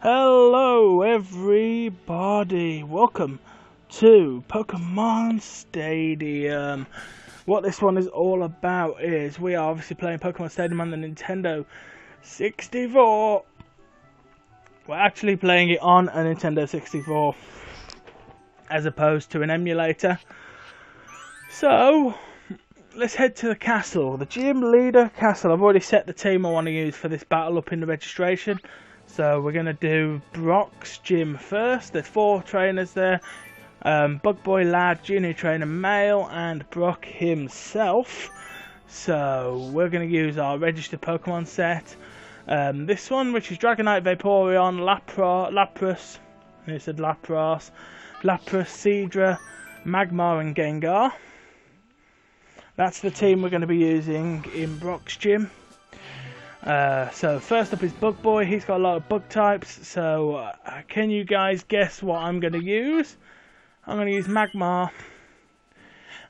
Hello everybody, welcome to Pokemon Stadium. What this one is all about is we are obviously playing Pokemon Stadium on the Nintendo 64. We're actually playing it on a Nintendo 64 as opposed to an emulator. So let's head to the castle, the gym leader castle. I've already set the team I want to use for this battle up in the registration. So we're going to do Brock's gym first. There's 4 trainers there. Bug Boy Lad, Junior Trainer Male, and Brock himself. So we're going to use our registered Pokemon set. This one, which is Dragonite, Vaporeon, Lapras, I said Lapras, Seadra, Magmar and Gengar. That's the team we're going to be using in Brock's gym. So first up is Bug Boy. He's got a lot of bug types, so can you guys guess what I'm going to use? I'm going to use Magmar.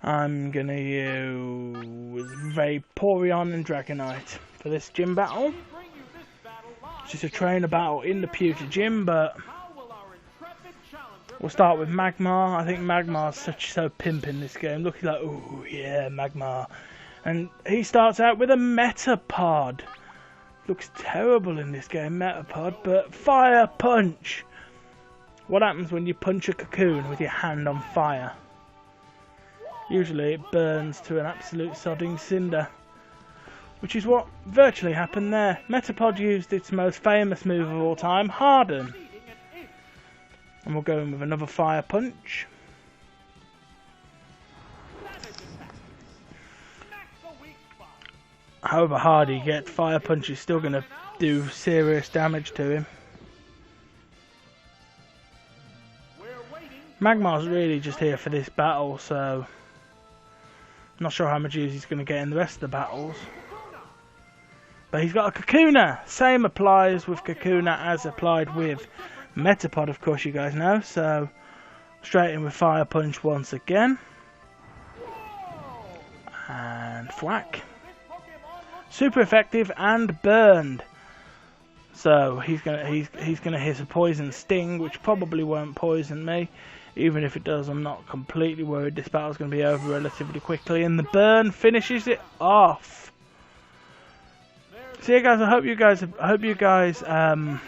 I'm going to use Vaporeon and Dragonite for this gym battle. It's just a trainer battle in the Pewter gym, but we'll start with Magmar. I think Magmar's so pimp in this game. Looking like, ooh yeah, Magmar. And he starts out with a Metapod. Looks terrible in this game, Metapod, but Fire Punch! What happens when you punch a cocoon with your hand on fire? Usually it burns to an absolute sodding cinder. Which is what virtually happened there. Metapod used its most famous move of all time, Harden. And we'll go in with another Fire Punch. However hard he gets, Fire Punch is still going to do serious damage to him. Magmar's really just here for this battle, so I'm not sure how much use he's going to get in the rest of the battles. But he's got a Kakuna! Same applies with Kakuna as applied with Metapod, of course you guys know. So straight in with Fire Punch once again. And thwack. Super effective and burned. So he's gonna hit a poison sting, which probably won't poison me. Even if it does, I'm not completely worried. This battle's gonna be over relatively quickly, and the burn finishes it off. So yeah, guys, I hope you guys are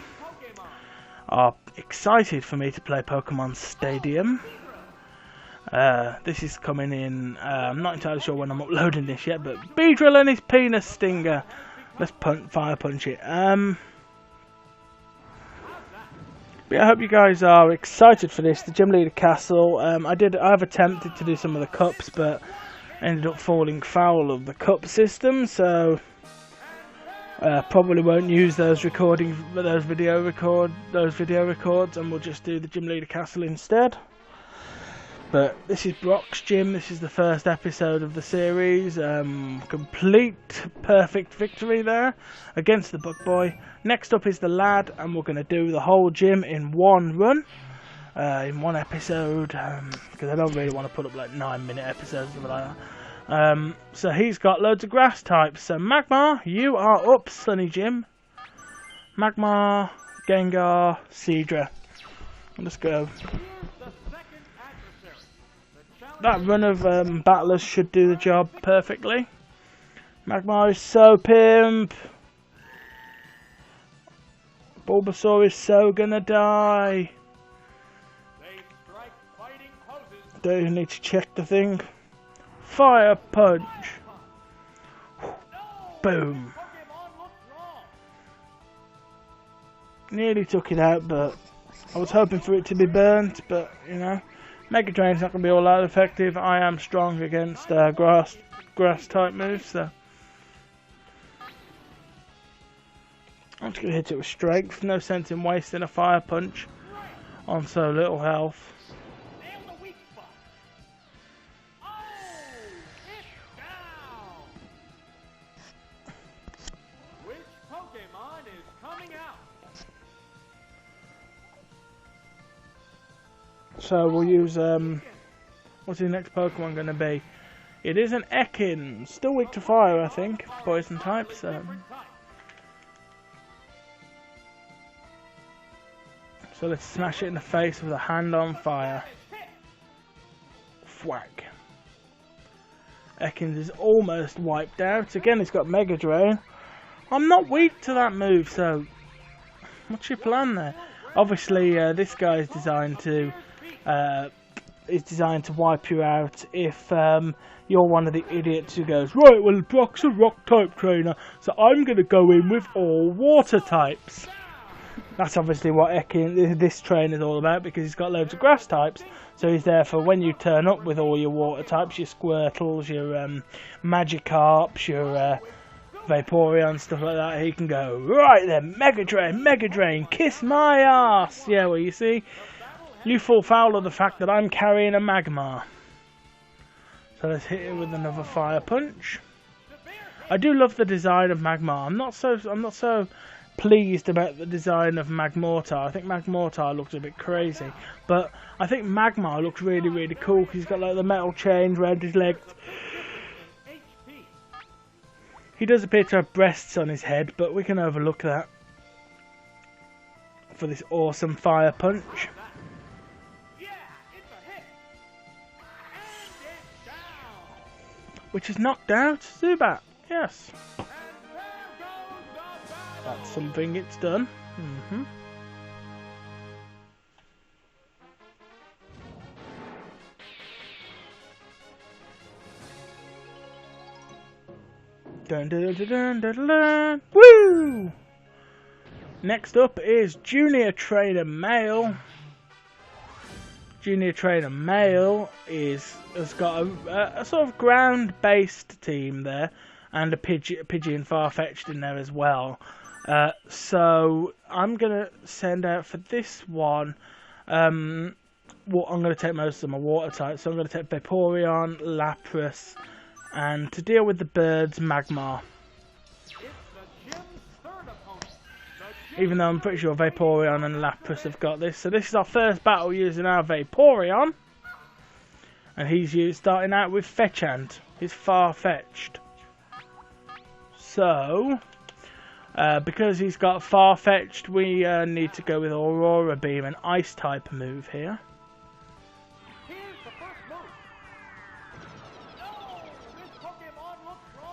excited for me to play Pokemon Stadium. This is coming in, I'm not entirely sure when I'm uploading this yet, but Beedrill and his penis stinger. Let's Fire Punch it. Yeah, I hope you guys are excited for this, the Gym Leader Castle. I've attempted to do some of the cups, but ended up falling foul of the cup system, so probably won't use those video records, and we'll just do the Gym Leader Castle instead. But this is Brock's gym. This is the first episode of the series. Complete perfect victory there against the Bug Boy. Next up is the Lad, and we're going to do the whole gym in one run, in one episode, because I don't really want to put up like 9-minute episodes or something like that. So he's got loads of grass types. So Magmar, you are up, Sunny Jim. Magmar, Gengar, Seadra. Let's go. That run of battlers should do the job perfectly. Magmar is so pimp. Bulbasaur is so gonna die. Don't even need to check the thing. Fire Punch. Boom. Nearly took it out, but I was hoping for it to be burnt, but you know. Mega Drain's not going to be all that effective. I am strong against grass type moves, so I'm just going to hit it with strength. No sense in wasting a Fire Punch on so little health. Which Pokemon is coming out? So we'll use, what's the next Pokemon going to be? It is an Ekans, still weak to fire I think, poison type, so So let's smash it in the face with a hand on fire. Whack. Ekans is almost wiped out. Again, he's got Mega Drain. I'm not weak to that move, so what's your plan there? Obviously, this guy is designed to wipe you out if you're one of the idiots who goes, right, well, Brock's a rock type trainer, so I'm going to go in with all water types. That's obviously what this train is all about, because he's got loads of grass types. So he's there for when you turn up with all your water types, your Squirtles, your Magikarps, your Vaporeon, stuff like that. He can go, right then, Mega Drain, kiss my ass. Yeah, well, you see, you fall foul of the fact that I'm carrying a Magmar. So let's hit it with another Fire Punch. I do love the design of Magmar. I'm not so pleased about the design of Magmortar. I think Magmortar looks a bit crazy, but I think Magmar looks really, really cool because he's got like the metal chains around his legs. He does appear to have breasts on his head, but we can overlook that for this awesome Fire Punch. Which has knocked out Zubat. Yes. That's something it's done. Dun, dun, dun, dun, dun, dun. Woo! Next up is Junior Trainer Male. Junior Trainer Male has got a sort of ground-based team there, and a Pidgey and Farfetch'd in there as well. So I'm gonna send out for this one. I'm gonna take most of my water types. So I'm gonna take Vaporeon, Lapras, and to deal with the birds, Magmar. Even though I'm pretty sure Vaporeon and Lapras have got this. So this is our first battle using our Vaporeon. And he's starting out with Fetchand. He's Farfetch'd. So, because he's got Farfetch'd, we need to go with Aurora Beam, an Ice type move here.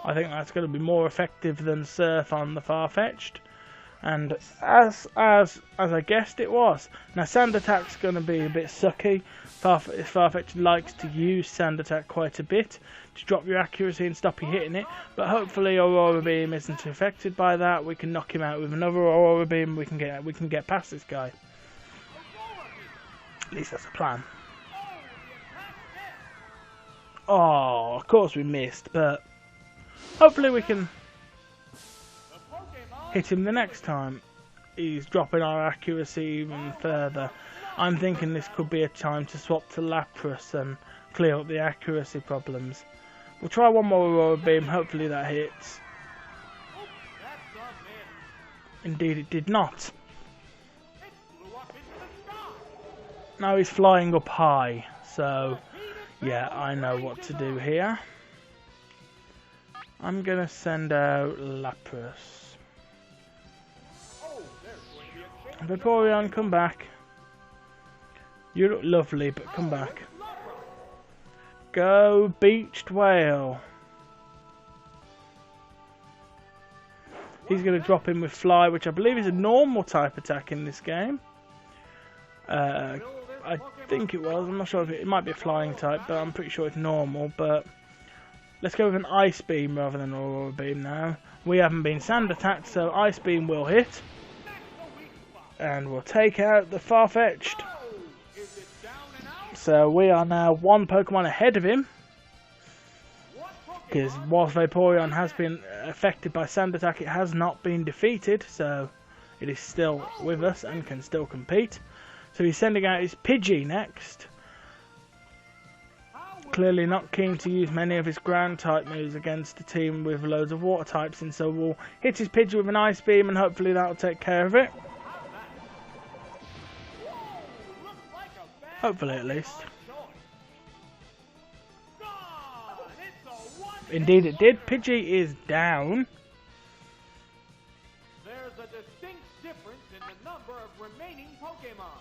I think that's going to be more effective than Surf on the Farfetch'd. And as I guessed it was. Now Sand Attack's going to be a bit sucky. Farfetch'd likes to use Sand Attack quite a bit to drop your accuracy and stop you hitting it. But hopefully Aurora Beam isn't affected by that. We can knock him out with another Aurora Beam. We can get past this guy. At least that's the plan. Oh, of course we missed, but hopefully we can hit him the next time. He's dropping our accuracy even further. I'm thinking this could be a time to swap to Lapras and clear up the accuracy problems. We'll try one more Aurora Beam, hopefully that hits. Indeed it did not. Now he's flying up high, so yeah, I know what to do here. I'm gonna send out Lapras. Vaporeon, come back. You look lovely, but come back. Go, Beached Whale. He's going to drop in with Fly, which I believe is a normal type attack in this game. I think it was. I'm not sure if it might be a flying type, but I'm pretty sure it's normal. But let's go with an Ice Beam rather than Aurora Beam now. We haven't been Sand attacked, so Ice Beam will hit. And we'll take out the Farfetch'd. So we are now one Pokemon ahead of him. Because whilst Vaporeon has been affected by Sand Attack, it has not been defeated. So it is still with us and can still compete. So he's sending out his Pidgey next. Clearly not keen to use many of his ground type moves against a team with loads of water types. And so we'll hit his Pidgey with an Ice Beam and hopefully that will take care of it. Hopefully, at least. Indeed it did. Pidgey is down. There's a distinct difference in the the number of remaining Pokemon.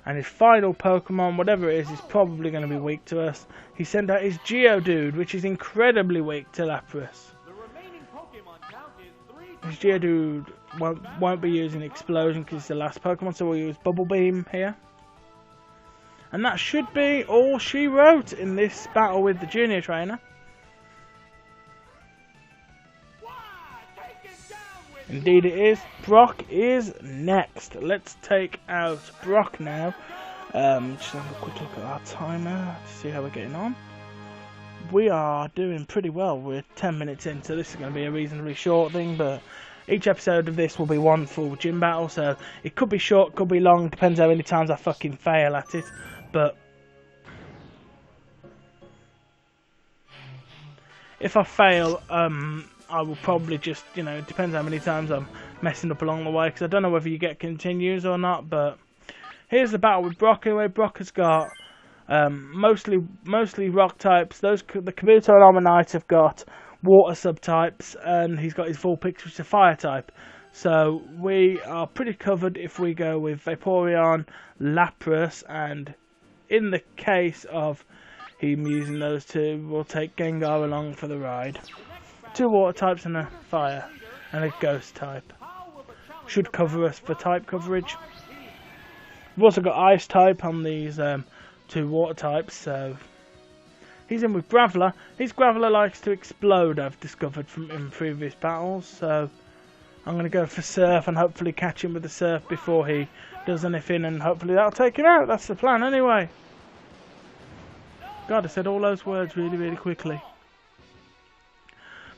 And his final Pokemon, whatever it is probably going to be weak to us. He sent out his Geodude, which is incredibly weak to Lapras. The remaining Pokemon count is 3. His Geodude won't be using Explosion because it's the last Pokemon, so we'll use Bubble Beam here. And that should be all she wrote in this battle with the Junior Trainer. Indeed it is. Brock is next. Let's take out Brock now. Just have a quick look at our timer to see how we're getting on. We are doing pretty well. We're 10 minutes in, so this is going to be a reasonably short thing, but each episode of this will be one full gym battle, so it could be short, could be long, depends how many times I fucking fail at it. But if I fail, I will probably just, you know, it depends how many times I'm messing up along the way, because I don't know whether you get continues or not. But here's the battle with Brock. Anyway, Brock has got mostly rock types. The Kabuto and Ammonite have got water subtypes, and he's got his Vulpix, which is a fire type. So we are pretty covered if we go with Vaporeon, Lapras, and in the case of him using those two, we'll take Gengar along for the ride. 2 water types and a fire and a ghost type. Should cover us for type coverage. We've also got ice type on these 2 water types, so he's in with Graveler. His Graveler likes to explode, I've discovered from in previous battles, so I'm going to go for Surf and hopefully catch him with the Surf before he does anything, and hopefully that'll take him out. That's the plan anyway. God, I said all those words really quickly.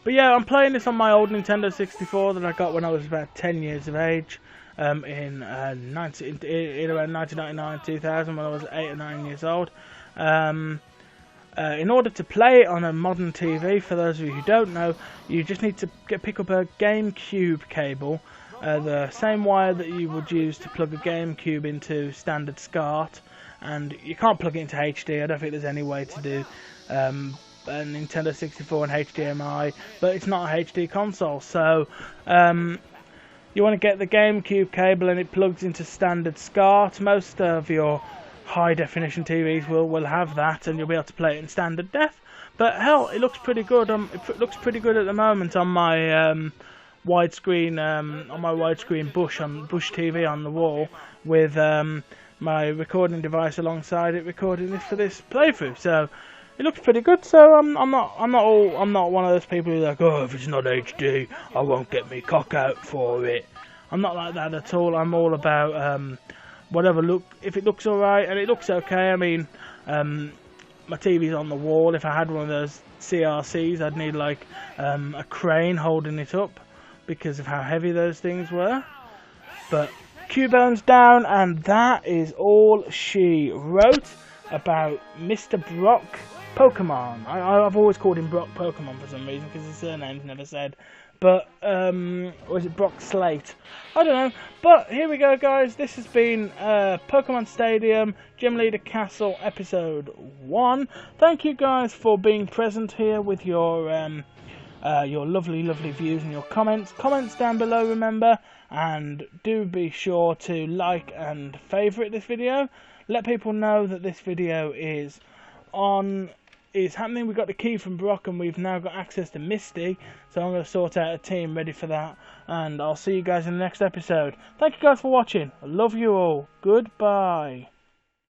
But yeah, I'm playing this on my old Nintendo 64 that I got when I was about 10 years of age, in around 1999, 2000, when I was 8 or 9 years old. In order to play it on a modern TV, for those of you who don't know, you just need to pick up a GameCube cable, the same wire that you would use to plug a GameCube into standard SCART, and you can't plug it into HD. I don't think there's any way to do a Nintendo 64 and HDMI, but it's not a HD console, so you want to get the GameCube cable and it plugs into standard SCART. Most of your high definition TVs will have that, and you'll be able to play it in standard def. But hell, it looks pretty good. It looks pretty good at the moment on my widescreen Bush TV on the wall with my recording device alongside it, recording this for this playthrough. So it looks pretty good. So I'm not one of those people who's like, oh, if it's not HD, I won't get me cock out for it. I'm not like that at all. I'm all about whatever if it looks alright, and it looks okay. I mean, my TV's on the wall. If I had one of those CRCs, I'd need like a crane holding it up because of how heavy those things were. But Cubone's down, and that is all she wrote about Mr. Brock Pokemon. I've always called him Brock Pokemon for some reason, because his surname's never said. But, or is it Brock Slate? I don't know. But here we go, guys. This has been Pokemon Stadium, Gym Leader Castle, Episode 1. Thank you guys for being present here with your lovely views and your comments. Comments down below, remember. And do be sure to like and favourite this video. Let people know that this video is happening. We got the key from Brock, and we've now got access to Misty, so I'm going to sort out a team ready for that, and I'll see you guys in the next episode. Thank you guys for watching. I love you all. Goodbye.